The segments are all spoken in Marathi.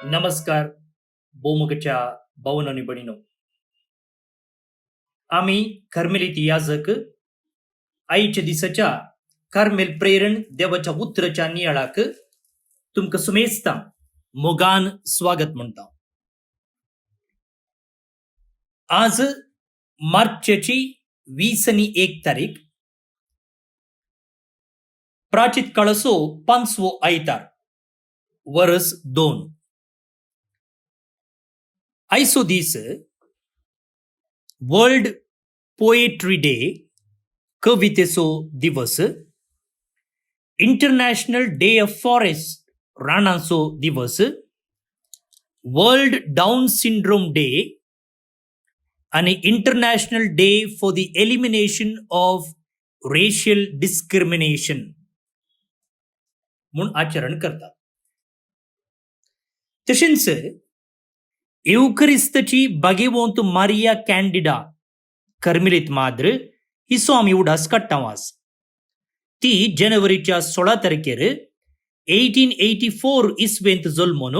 नमस्कार बोमगच्या भाऊन आणि बहिणीनो. आम्ही कर्मेलित याजक आईच्या दिसाच्या कार्मेल प्रेरण देवाच्या उतरच्या नियाळाक तुमका सुमेस्ता मोगान स्वागत म्हणता. आज मार्चची 21 प्राचित काळसो 5वो आयतार वर्ष 2 आयसो दीस वर्ल्ड पोएट्री डे कवितेचो दिवस, इंटरनॅशनल डे ऑफ फॉरेस्ट रानांचो दिवस, वर्ल्ड डाऊन सिंड्रोम डे आणि international day for the elimination of racial discrimination म्हणून आचरण करतात. तशेंच एवखरिस्तची बागेवंत मारिया कॅन्डिडा कर्मेलित माद्र हिसो आम्ही उडास काडटावास. ती जानेवारीच्या 16 तारखेर 1884 इसवेंत जल्मून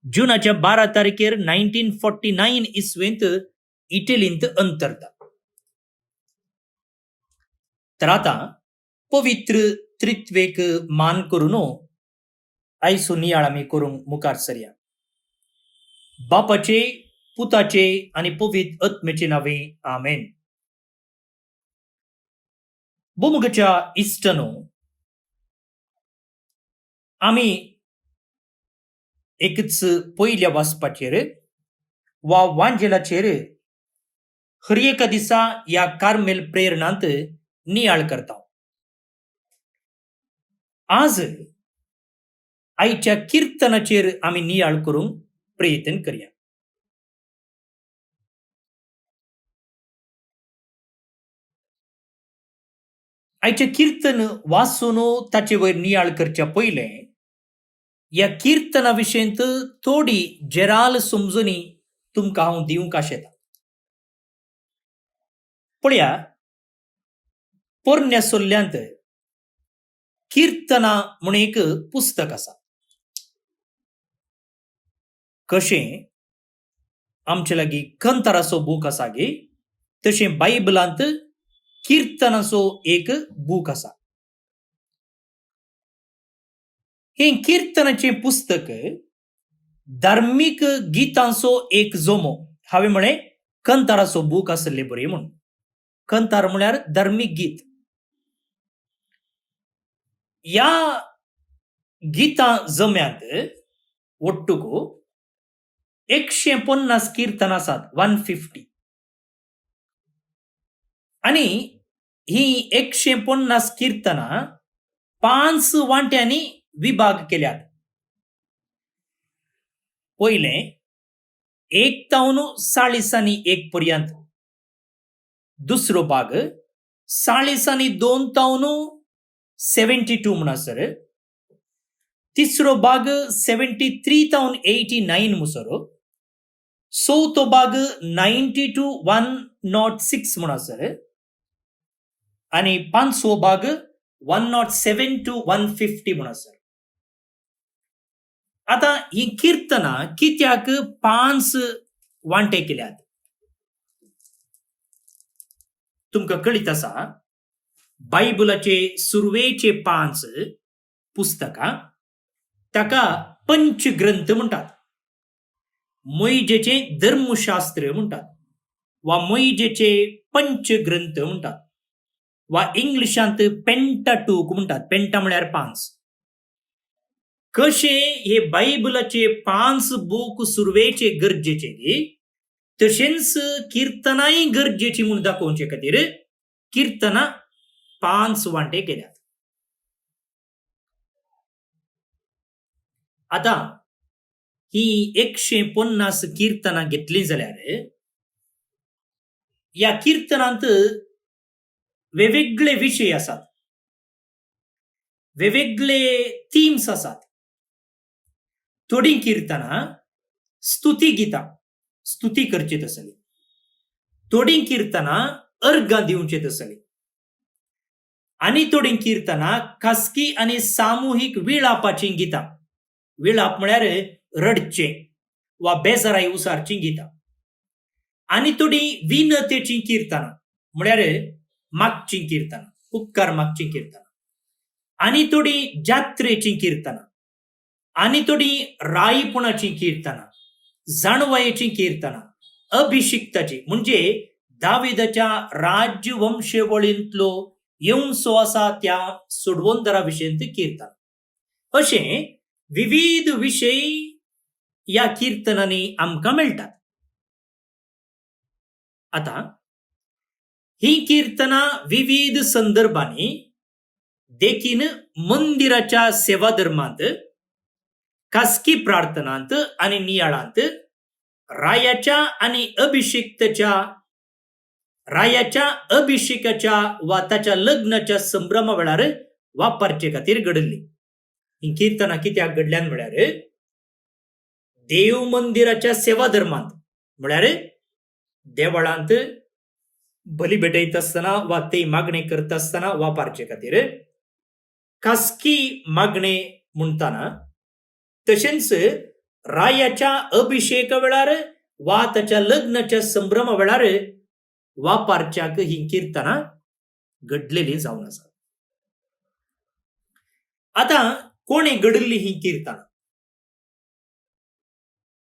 जुनाच्या 12 तारखेर 1949 इसवेंत इटलींत अंतरता. तर आता पवित्र त्रित्वेक मान करून आयसो नियाळ आमी करूंक मुखार सरया. बापाचे, पुताचे आणि पवित्र आत्म्याचे नावे आमेन. बोमगच्या इष्टनो, आम्ही एकच पयल्या वाचपाचेर वा वांजेलाचेर हर एका दिसा या कार्मेल प्रेरणांत नियाळ करता. आज आईच्या कीर्तनाचेर आम्ही नियाळ करूंक प्रयत्न करूया. आयचे कीर्तन वाचून ताचे वयर नियाळ करच्या पयले या कीर्तना विशयंत थोडी जेराल समजुनी तुमकां हांव दिवंक आशेता. पळया, पोरण्या सोल्ल्यांत कीर्तना म्हूण एक पुस्तक आसा. कशें आमचे लागीं कंताराचो बूक आसा गे, तशें बायबलांत कीर्तनाचो एक बूक आसा. हे कीर्तनाचें पुस्तक धार्मीक गितांचो एक जोमो. हांवें म्हळें कंताराचो बूक आसले बरें म्हणून. कंतार म्हळ्यार धार्मीक गीत. या गितां जम्यांत वट्टुक 150 कीर्तन आसात, 150. आणि ही 150 कीर्तनां 5 वांट्यांनी विभाग केल्यात. पयलें 1 तावन 40 आनी 1 पर्यंत, दुसरो भाग 40 आनी 2 तावन 72 म्हणसर, तिसरो भाग 73 तावन 89 म्हणसर, चौथो भाग 90 to 106 म्हणसर आणि पांचवो भाग 107 to 150 म्हणसर. आता ही कीर्तना कित्याक 5 वांटे केल्यात तुमकां कळीत आसा. बायबलाचे सुरवेचे 5 पुस्तकां ताका पंचग्रंथ म्हणटात. मोइजेचे धर्मशास्त्र म्हणटात वा मोइजेचे पंचग्रंथ म्हणटात वा इंग्लिशांत पेंटाटूक म्हणटात. पेंटा म्हळ्यार 5. कशे हे बायबलाचे 5 बूक सुरवेचे गरजेचे, तशेंच कीर्तनाय गरजेची म्हणून दाखोवचे खातीर कीर्तना 5 वांटे केल्यात. आता ही 150 कीर्तनां घेतली जाल्यार या कीर्तनांत वेगवेगळे विषय आसात, वेगवेगळे थीम्स आसात. थोडी कीर्तनां स्तुती गितां, स्तुती करचेत आसली. थोडी कीर्तनां अर्गां दिवचेत आसली. आणि थोडी कीर्तनां खासगी आणि सामुहिक विळापाची गितां. विळाप म्हळ्यार रडचें वा बेजाराय उसारचीं गितां. आनी थोडीं विनतेचीं किर्तनां म्हळ्यार मागचीं किर्तनां, उपकार मागचीं किर्तनां. आनी थोडीं जात्रेचीं किर्तनां. आनी थोडीं राईपणाचीं किर्तनां, जाणवायेचीं किर्तनां, अभिशिक्ताचीं म्हणजे दाविदाच्या राज्यवंशवळींतलो येवनसो आसा त्या सोडवोंदरा विशयंत किर्तन. अशें विविध विशय ह्या किर्तनांनी आमकां मेळटात. आतां ही किर्तनां विविध संदर्भांनी देखीन मंदिराच्या सेवा धर्मांत, खासगी प्रार्थनांत आनी नियाळांत रायाच्या अभिषेकाच्या वा ताच्या लग्नाच्या संभ्रमा वेळार वापरचे खातीर घडल्ली. ही किर्तनां कित्याक घडल्यान म्हळ्यार देव मंदिराच्या सेवा धर्मांत म्हळ्यार देवळांत बली भेटयत आसतना वा ते मागणे करता आसतना वापरचे खातीर, खासगी मागणे म्हणटाना, तशेंच रायाच्या अभिषेका वेळार वा ताच्या लग्नाच्या संभ्रमा वेळार वापरच्याक ही किर्तनां घडलेली जावन आसा. आतां कोणे घडल्ली ही किर्तनां?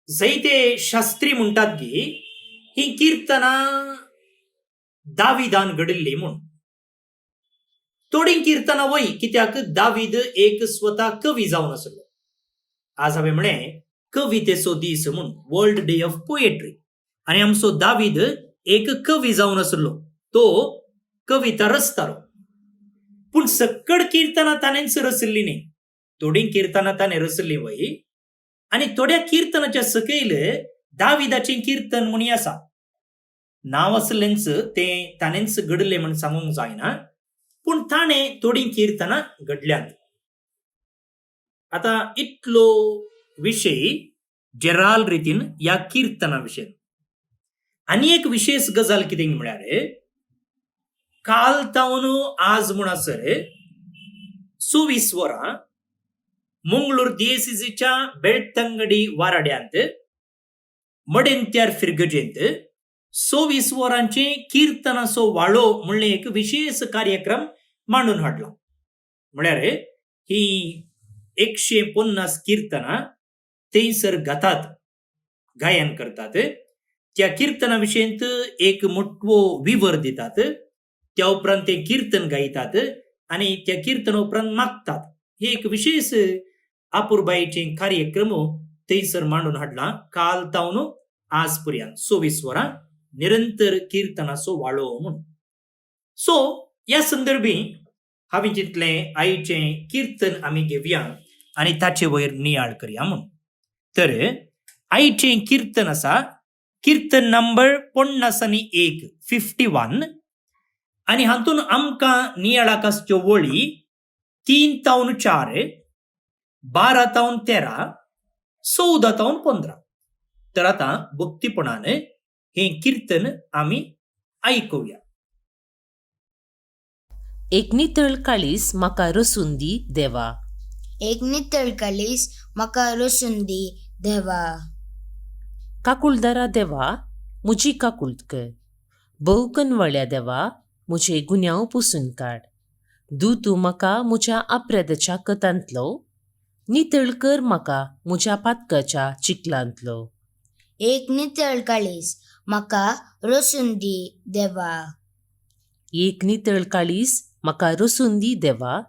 जायते शास्त्री म्हणटात की ही किर्तनां दाविदान घडल्ली म्हूण. थोडीं किर्तनां वय, कित्याक दावीद एक स्वता कवी जावन आसलो. आज हांवें म्हळें कवितेचो दीस म्हूण, वर्ल्ड डे ऑफ पोएट्री. आनी आमचो दावीद एक कवी जावन आसलो. तो कविता रचतालो. पूण सक्कड किर्तनां ताणेंच रचल्ली न्ही. थोडीं किर्तनां ताणें रचल्लीं वय, आनी थोड्या किर्तनाच्या सकयल दाविदाचें किर्तन म्हणून आसा. नांव आसलेंच तें ताणेंच घडलें म्हूण सांगूंक जायना, पूण ताणें थोडीं किर्तनां घडल्यात. आतां इतलो विशय जेराल रितीन ह्या किर्तना विशयी. आनी एक विशेष गजाल कितें म्हळ्यार काल तावन आज म्हणसर 24 वरां मंगळूर दिएसीसीच्या बेळतंगडी वाराड्यांत मडेंत्यार फिरगजेंत 24 वरांचे किर्तनाचो वाळो म्हणले एक विशेष कार्यक्रम मांडून हाडला. म्हळ्यार ही 150 किर्तनां थंयसर गातात, गायन करतात. त्या किर्तना विशयंत एक मोठो विवर दितात. त्या उपरांत ते किर्तन गायतात आनी त्या किर्तना उपरांत मागतात. हे एक विशेष आपुरबायेचे कार्यक्रम थंयसर मांडून हाडला. काल तावन आज पर्यंत 24 वरां निरंतर किर्तनाचो वाळो म्हणून. सो ह्या संदर्भी हांवें चिंतलें आयचें किर्तन आमी घेवया आनी ताचे वयर नियाळ करया म्हणून. तर आयचें किर्तन आसा किर्तन नंबर 51 51 आनी हातून आमकां नियाळाक आसच्यो वळी 3 तावन 4, 12 तावन 13, 14 तावन 15. तर आतां भक्तीपणान हें किर्तन आमी आयकुया. एक नितळ काळीस म्हाका रसून दी देवा. एक नितळ काळीस म्हाका रसून दी देवा. काकुळदारा देवा, म्हजी काकुळट कर. भोवकनवळ्या देवा, म्हजे गुन्यांव पुसून काड. तूं म्हाका म्हज्या अपराधाच्या कतांतलो, नितळ कर म्हाका म्हज्या पातकाच्या चिखलांतलो. एक नितळ काळीस म्हाका रसून दी देवा. एक नितळ काळीस म्हाका रसून दी देवा,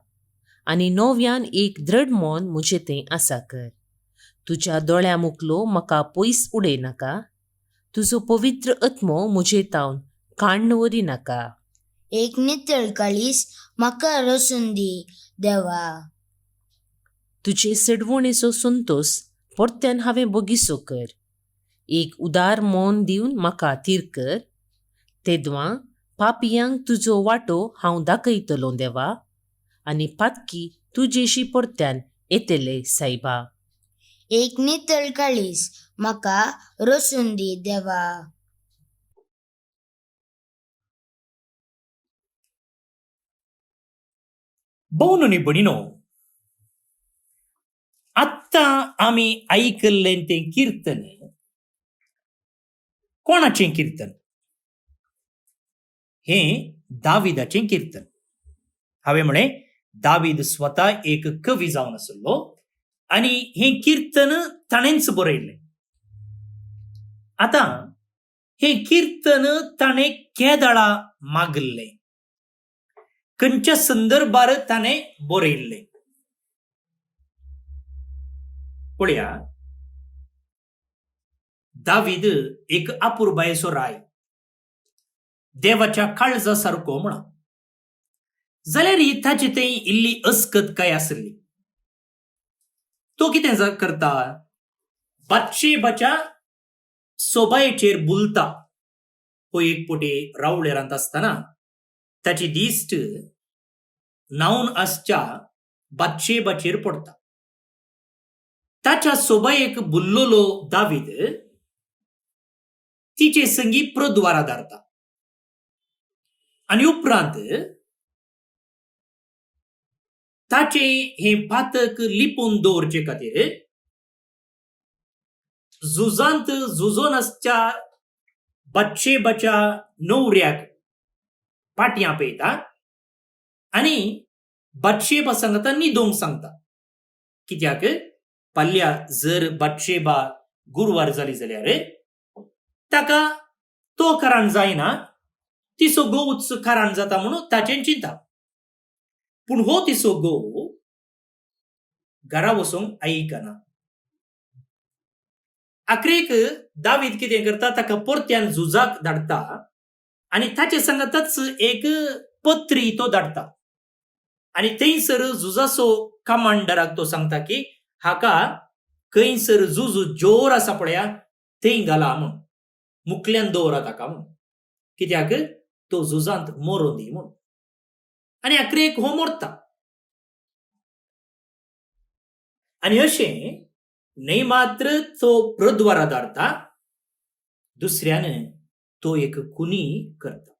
आनी नव्यान एक दृढ मोन म्हजें तें आसा कर. तुज्या दोळ्या मुखलो म्हाका पयस उडय नाका. तुजो पवित्र आत्मो म्हजे तावन काण्ण वरी नाका. एक नितळ काळीस म्हाका रसून दी देवा. तुजे सडवणेचो संतोष परत्यान हांवें बगिसो कर. एक उदार मोन दिवन म्हाका थीर कर. तेदवां पापियांक तुजो वाटो हांव दाखयतलों देवा, आनी पातकी तुजेशी परत्यान येतले सायबा. एक नितळ काळीस म्हाका रसून दी देवा. भोवन न्ही भणिनो, आत्ता आम्ही ऐकलें तें कीर्तन कोणाचें कीर्तन? हे दाविदाचें कीर्तन. हांवें म्हळें दावीद स्वता एक कवी जावन आसलो आनी हें कीर्तन ताणेंच बरयल्लें. आतां हें कीर्तन ताणें केदाळा मागल्लें, खंयच्या संदर्भार ताणें बरयल्लें पळया. दावीद एक आपुरबायेचो राय, देवाच्या काळजा सारको म्हणा. जाल्यार ही ताची थंय इल्ली अस्कत काय आसली. तो कितें करता? बातशेबाच्या सोबायेचेर बुलता. पळय एक पोटी रावळेरांत आसतना ताची दिश्ट न्हावन आसच्या बातशेबाचेर पडटा. ताच्या सोबायेक बुल्लोलो दावीद तिचे संगी प्रद्वारा धाडटा आनी उपरांत ताचे हे पातक लिपोवन दवरचे खातीर झुजांत झुजोन आसच्या बातशेबाच्या न्हवऱ्याक पाटयां पळयता आनी बातशेबा सांगता न्हिदोंक सांगता. कित्याक पाल्या जर बातशेबा गुरवार जाली जाल्यार ताका तो कारण जायना, तिचो घोवच कारण जाता म्हणून ताचें चिंता. पूण हो तिचो घोव घरा वचोंक आयकना. आखरेक दावीद कितें करता? ताका परत्यान झुजाक धाडटा आनी ताचे सांगताच एक पत्री तो धाडटा आनी थंयसर झुजाचो कमांडराक तो सांगता की हाका खंयसर झुज जोर आसा पळया थंय घाला म्हूण, मुखल्यान दवरा ताका म्हूण, कित्याक तो झुजांत मरों दी म्हूण. आनी आखरेक हो मरता. आनी अशें न्हय मात्र तो प्रद्वारा धाडटा, दुसऱ्यान तो एक कुनी करता.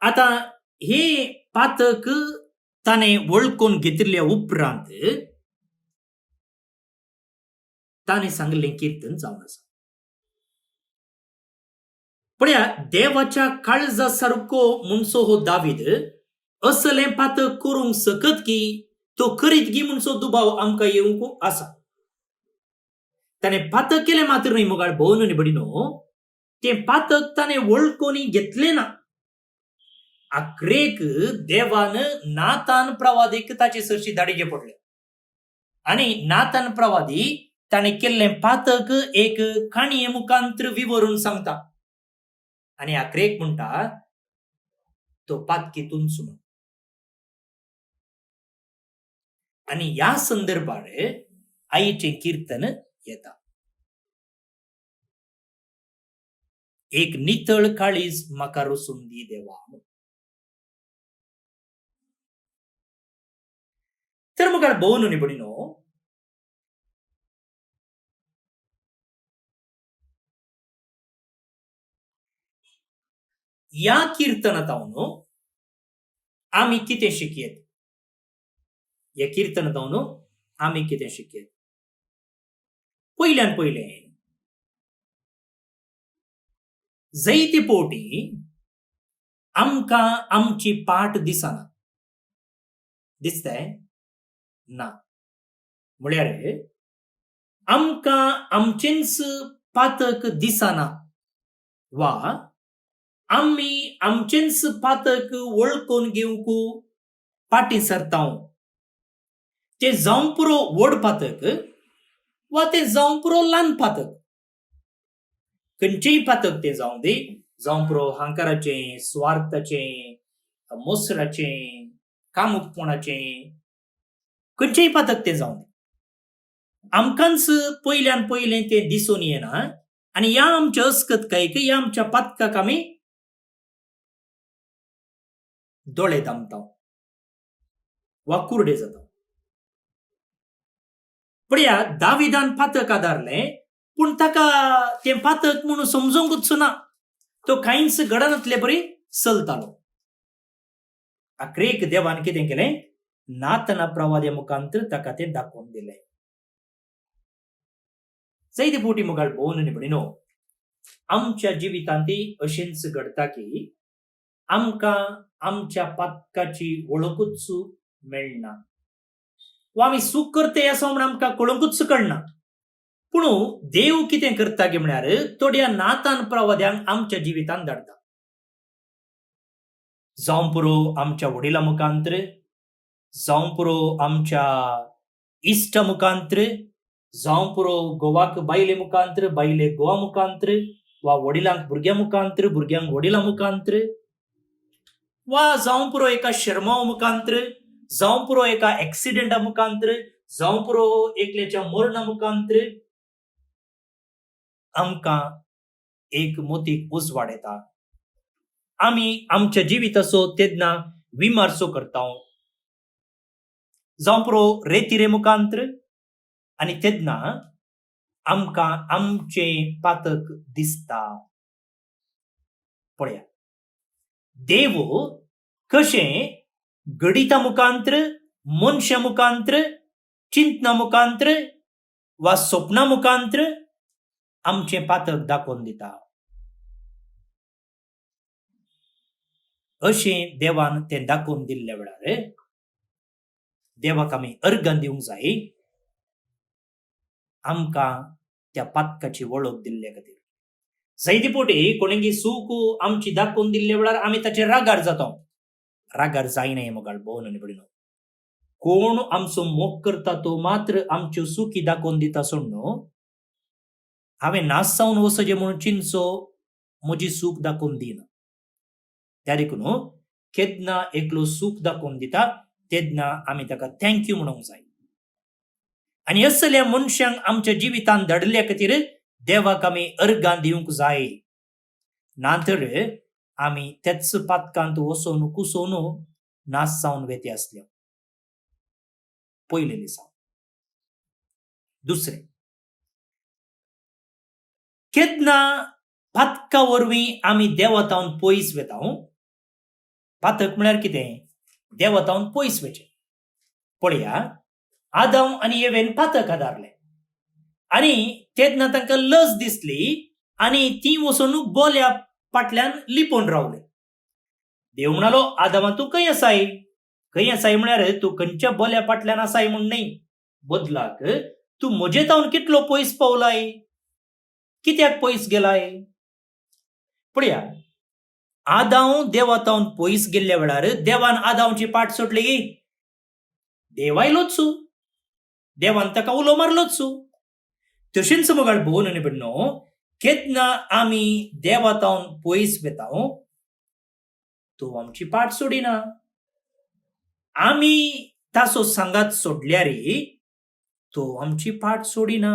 आतां हे पातक ताणें वळखून घेतिल्ल्या उपरांत ताणें सांगलें कीर्तन जावन आसा. पळया, देवाच्या काळजा सारको म्हणसो हो दावीद असलें पातक करूंक शकत की तो करीत गी म्हणसो दुबाव आमकां येवंक आसा. ताणें पातक केलें मात्र न्हय मोगाळ भोवन आनी बडिनो, तें पातक ताणें वळखून घेतलें ना. आखरेक देवान नातान प्रवादीक ताचे सरशी धाडिचे पडले आनी नातान प्रवादी ताणें केल्लें पातक एक काणये मुखांतर विवरून सांगता आनी आखरेक म्हणटा तो पातकीतून सुनो. आनी ह्या संदर्भार आईचें कीर्तन येता. एक नितळ काळीज म्हाका रोसून दी देवा. तर मुखार भोवन आनी बडिनो, ह्या कीर्तनांतल्यान आमी कितें शिकयेत? ह्या कीर्तनांतल्यान आमी कितें शिकयेत? पयल्यान पयलें जायते पावटी आमकां आमची पाट दिसना. दिसताय ना? म्हळ्यार आमकां आमचेंच पातक दिसना वा आमी आमचेंच पातक वळखून घेवंक पाटी सरताव. तें जावं पुरो व्हड पातक वा तें जावं पुरो ल्हान पातक. खंयचेय पातक तें जावं दी, जावं पुरो हांकाराचें, स्वार्थाचें, मोसराचें, कामुकपणाचें, खंयचेय पातक तें जावं दी. आमकांच पयल्यान पयलें तें दिसून येना आनी ह्या आमच्या अस्कतकायेक, ह्या आमच्या पातकाक आमी दोळे धांपता वा कुर्डे जाता. पळया, दाविदान पातक आदारलें पूण ताका तें पातक म्हणून समजोंकूच ना. तो कांयच घडनातले बरी चलतालो. आखरेक देवान कितें केलें? नातना प्रवाद्या मुखांतर ताका ते दाखोवन दिले. जायते फावटी मुखार भोवन आनी भयणीनो, आमच्या जिवितांत अशेंच घडटा की आमकां आमच्या पातकाची वळखूच मेळना, वा आमी सूख करते असो म्हूण आमकां कळोवंकूच कळना. पूण देव कितें करता की म्हळ्यार थोड्या नातान प्रवाद्यांक आमच्या जिवितांत धाडटा. जावं पुरो आमच्या वडिलां मुखांतर, जावं पुरो आमच्या इश्ट मुखांतर, जावं पुरो घोवाक बायले मुखांतर, बायलेक घोवा मुखांतर, वा वडिलांक भुरग्यां मुखांतर, भुरग्यांक वडिलां मुखांतर, वा जावं पुरो एका शर्माव मुखांतर, जावं पुरो एका एक्सिडेंटा मुखांतर, जावं पुरो एकल्याच्या मरणा मुखांतर आमकां एक मोतीक उजवाड येता. आमी आमच्या जिविताचो तेन्ना विमर्शो करता, जावं पुरो रेतिरे मुखांतर, आनी तेन्ना आमकां आमचें पातक दिसता. पळया, देव कशें गणिता मुखांतर, मनशा मुखांतर, चिंतना मुखांतर वा स्वप्ना मुखांतर आमचें पातक दाखोवन दिता. अशें देवान तें दाखोवन दिल्ल्या वेळार देवाक आमी अर्गां दिवंक जाय, आमकां त्या पातकाची वळख दिल्ल्या खातीर. जायते फावटी कोणेंगी सूख आमची दाखोवन दिल्ल्या वेळार आमी ताचेर रागार जाता. रागार जायना मोगाळ भोवन आनी भयणीनो. कोण आमचो मोग करता तो मात्र आमच्यो सुखी दाखोवन दिता सोड न्हू. हांवें नास जावन वचचें म्हणून चिंतचो म्हजी सूख दाखोवन दिना. त्या देखून केन्ना एकलो सूख दाखोवन दिता तेन्ना आमी ताका थँक्यू म्हणूंक जाय. आनी असल्या मनशांक आमच्या जिवितांत धाडल्या खातीर देवाक आमी अर्गां दिवंक जाय. नातर आमी त्याच पातकांत वचोन कुसोवन नास जावन वेते आसले. पयले दिसा. दुसरें, केन्ना पातका वरवीं आमी देवतावन पयस वेता. पातक म्हळ्यार कितें? देवतावन पयस वेचें. पळया, आदाम आनी एवेन पातक आदारलें आनी तेन्ना तांकां लज दिसली आनी ती वचोन बोल्या फाटल्यान लिपोवन रावले. देव म्हणालो, आदामा तूं खंय आसाय? खंय आसाय म्हळ्यार तूं खंयच्या बोल्या फाटल्यान आसाय म्हूण न्हय, बदलाक तूं म्हजे तावन कितलो पयस पावलाय, कित्याक पयस गेलाय? पळया, आदाम देवातावन पयस गेल्ल्या वेळार देवान आदामची पाट सोडली. देव आयलोच, देवान ताका उलो मारलोच. तशेंच मोगाळ भोवन आनी भयणीनो, केन्ना आमी देवातावन पयस वेता तो आमची पाट सोडिना. आमी ताचो सांगात सोडल्यार तो आमची पाट सोडिना.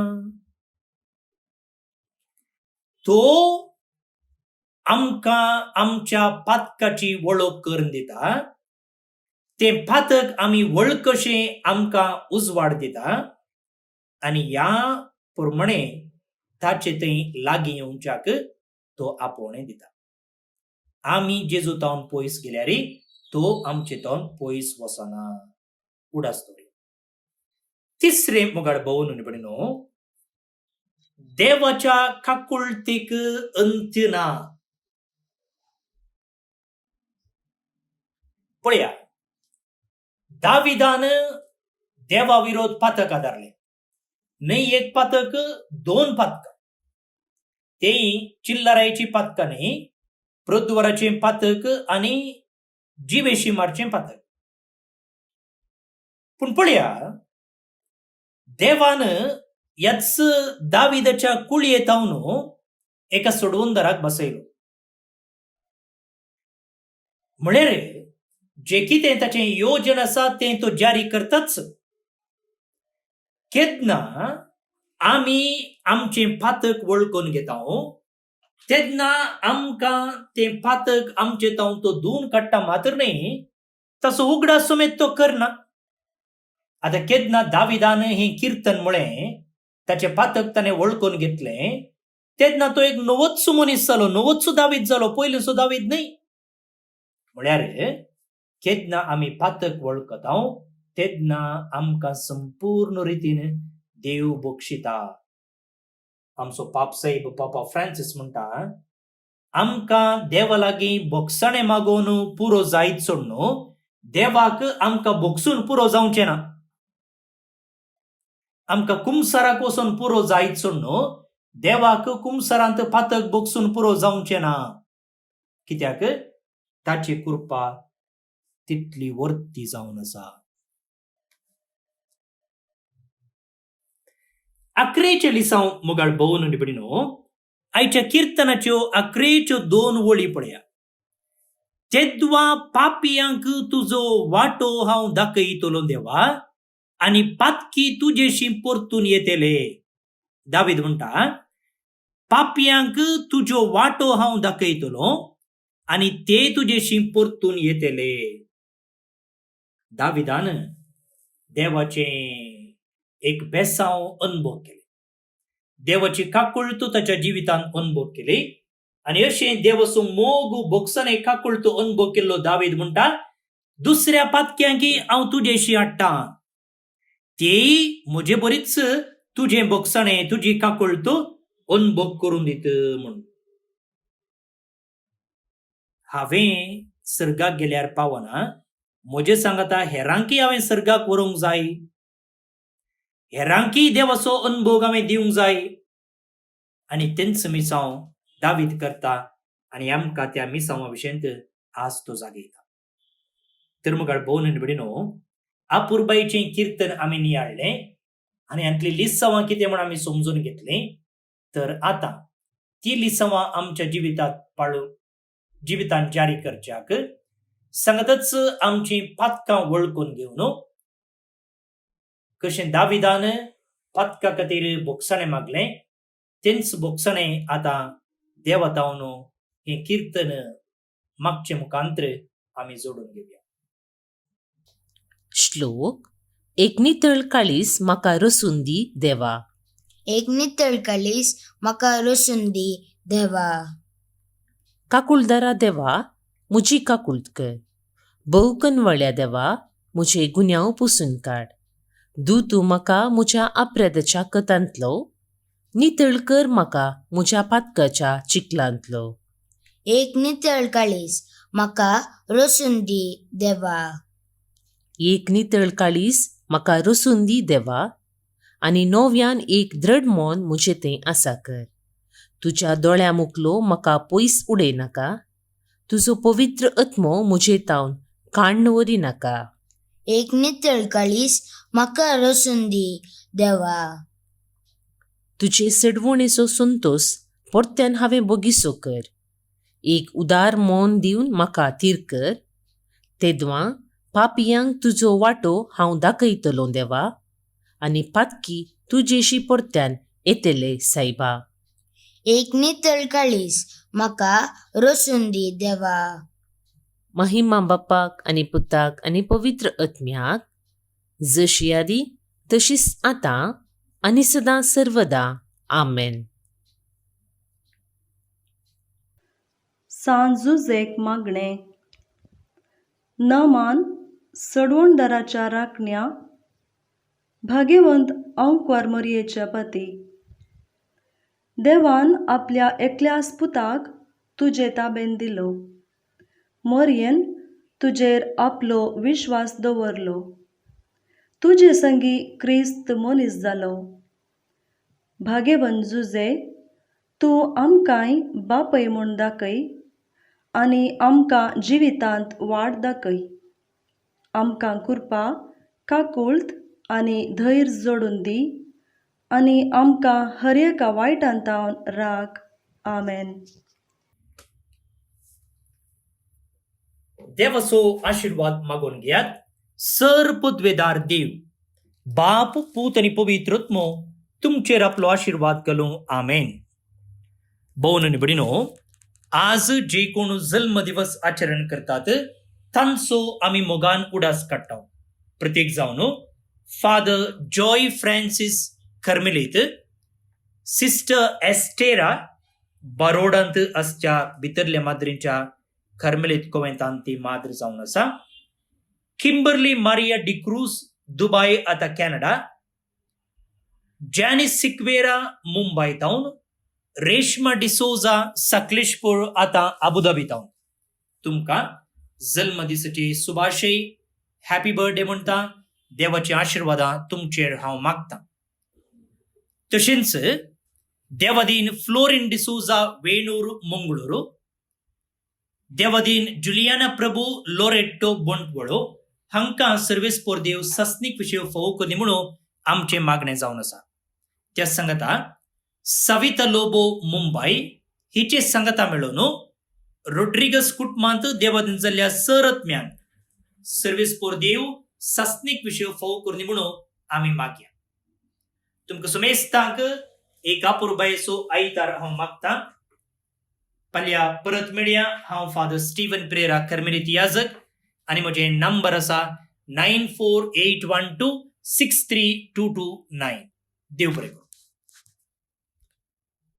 तो आमकां आमच्या पातकाची वळख करून दिता. तें पातक आमी वळखशें आमकां उजवाड दिता आनी ह्या प्रमाणे ताचे थंय लागीं येवच्याक तो आपोवणें दिता. आमी जेजू तावन पयस गेल्यार तो आमचे तावन पयस वचना. उडास दवरया. तिसरें मोगाळ भोवन आनी भयणीनो, देवाच्या काकुळतेक अंत ना. पळया, दाविदान देवा विरोध पातक आदारले. न्हय एक पातक, दोन पातकां. तेय चिल्लरायची पातकां न्हय, प्रद्वाराचें पातक आनी जिवेशिमारचें पातक. पूण पळया, देवान ह्याच दाविदाच्या कुळयेंत तावन एका सोडवंदराक बसयलो. म्हळ्यार जे कितें ताचें योजन आसा तें तो जारी करताच. केन्ना आमी आमचें पातक वळखून घेता तेन्ना आमकां तें पातक आमचे तावन तो धुवन काडटा मात्र न्हय, ताचो उगडास समेत तो करना. आतां केन्ना दाविदान हें किर्तन म्हळें, ताचें पातक ताणें वळखून घेतलें, तेन्ना तो एक नवोच मनीस जालो, नवोच दावीद जालो, पयलींचो दावीद न्हय. म्हळ्यार केन्ना आमी पातक वळखता तेन्ना आमकां संपूर्ण रितीन देव बक्षिता. आमचो पापसाहेब पापा फ्रांसीस म्हणटा, आमकां देवा लागीं बोगसणें मागोवन पुरो जायतसो न्हू, देवाक आमकां बोगसून पुरो जावचें ना. आमकां कुमसाराक वचोन पुरो जायतसो न्हू, देवाक कुमसारांत पातक बोगसून पुरो जावचें ना. कित्याक ताची कृपा तितली वर्ती जावन आसा. 11 लिसांव मोगाळ भोवन निबडिनो, आयच्या किर्तनाच्यो 11 2 वळी पळया. तेद्वा पापियांक तुजो वाटो हांव दाखयतलो देवा, आनी पातकी तुजेशी परतून येतले. दावीद म्हणटा, पापियांक तुजो वाटो हांव दाखयतलो आनी ते तुजेशी परतून येतले. दाविदान देवाचे एक बेसांव अनुभव केले. देवाची काकुळतो ताच्या जिवितांत अनुभव केली. आनी अशें देवाचो मोग बोगसणे काकुळतो अनुभव केल्लो दावीद म्हणटा, दुसऱ्या पातक्यांकी हांव तुजेशी हाडटा, तेय म्हजे बरीच तुझे बोगसणे तुजी काकुळतो अनुभव करून दित म्हणून. हांवें सर्गाक गेल्यार पावना, म्हजे सांगता हेरांकी हांवें सर्गाक व्हरूंक जाय, हेरांकी देवाचो अनुभव हांवें दिवंक जाय. आनी तेंच मिसांव दावीद करता आनी आमकां त्या मिसांवा विशयंत आज तो जागयता. तर मुखार भोवन निबडिनो, आपुरबाईचें कीर्तन आमी नियाळ्ळें आनी हांतली लिसांवां कितें म्हूण आमी समजून घेतलें. तर आतां ती लिसांवां आमच्या जिवितांत जारी करच्याक सांगतच आमची पातकां वळखून घेवन, कशें दाविदान पातका खातीर बोगसणें मागलें, तेंच बोगसणें आतां देवातावन हें कीर्तन मागचे मुखांतर आमी जोडून घेवया. श्लोक. एक नितळ काळीस म्हाका रसून दी देवा. एक नितळ काळीस म्हाका रसून दी देवा. काकुळदारा देवा, म्हजी काकुळट कर. बहुकनवळ्या देवा, म्हजे गुन्यांव पुसून काड. तूं म्हाका म्हज्या अपराधाच्या कतांतलो, नितळ कर म्हाका म्हज्या पातकाच्या चिखलांतलो. एक नितळ काळीस म्हाका रसून दी देवा. एक नितळ काळीस म्हाका रसून दी देवा, आनी नव्यान एक दृढ मोन म्हजें तें आसा कर. तुज्या दोळ्या मुखलो म्हाका पयस उडय नाका, तुजो पवित्र आत्मो म्हजे तावन काण्ण व्हरी नाका. एक नितळ काळीस म्हाका रसून दी देवा. तुजे सडवणेचो संतोष परत्यान हांवें बगीसो कर. एक उदार मोन दिवन म्हाका थीर कर. तेद्वां पापियांक तुजो वाटो हांव दाखयतलो देवा, आनी पातकी तुजेशी परत्यान येतले सायबा. एक नितळ काळीस म्हाका रसून दी देवा. महिमा बापाक आनी पुताक आनी पवित्र आत्म्याक, जशी आदी तशीच आतां आनी सदां सर्वदा. आमेन. सांजुजेक मागणें. नमान सडवणदाराच्या राखण्या, भाग्यवंत अंकवार मरियेच्या पती. देवान आपल्या एकल्याच पुताक तुजे ताबेन दिलो. मरियेन तुजेर आपलो विश्वास दवरलो. तुजे संगी क्रिस्त मनीस जालो. भाग्यवंत जुजे, तूं आमकांय बापय म्हूण दाखय आनी आमकां जिवितांत वाट दाखय. आमकां कृपा, काकुळट आनी धैर्य जोडून दी, आनी आमकां हर एका वायटांतावन राख. आमेन. देवाचो आशीर्वाद मागून घेयात. सर्पद्वेदार देव, बाप, पूत आनी पवित्र आत्मो तुमचेर आपलो आशीर्वाद घालूं. आमेन. भोवन निबडिनो, आज जे कोण जल्म दिवस आचरण करतात तांचो आमी मोगान उडास काडटा. प्रत्येक जावन फादर जॉय फ्रांसीस कर्मेलीत, सिस्टर एस्टेरा बारोडांत आसच्या भितरल्या माद्रींच्या कर्मेलीत कोवेंतांत ती माद्र जावन आसा. किंबर्ली मारिया डिक्रूज दुबय आता कॅनडा, जॅनिस सिक्वेरा मुंबई तावन, रेशमा डिसोजा सकलेशपूर आता अबुधाबी तावन तुमकां जल्मदिसाची सुभाशय, हॅपी बर्थडे म्हणटा. देवाची आशीर्वादां तुमचेर हांव मागतां. तशेंच देवादीन फ्लोरिन डिसोजा वेणूर मंगळूरू, देवादीन जुलियाना प्रभू लोरेट्टो बोंटवळो हांकां सर्वेस्पोर देव सस्नीक विशय फोव करी म्हणून आमचे मागणें जावन आसा. त्या सांगता सविता लोबो मुंबई हिचे सांगता मेळून रोड्रिगस कुटुंबांत देवादीन जाल्ल्या सरत्म्यान सर्वेस्पोर देव सस्नीक विशय फोव करी म्हणून आमी मागया. तुमकां सुमेस्तांक एक अपुरबायेचो आयतार हांव मागतां. फाल्यां परत मेळया. हांव फादर स्टीवन प्रेरा कर्मेलिती याजक आनी म्हजे नंबर आसा 9481263229. देव बरें करूं.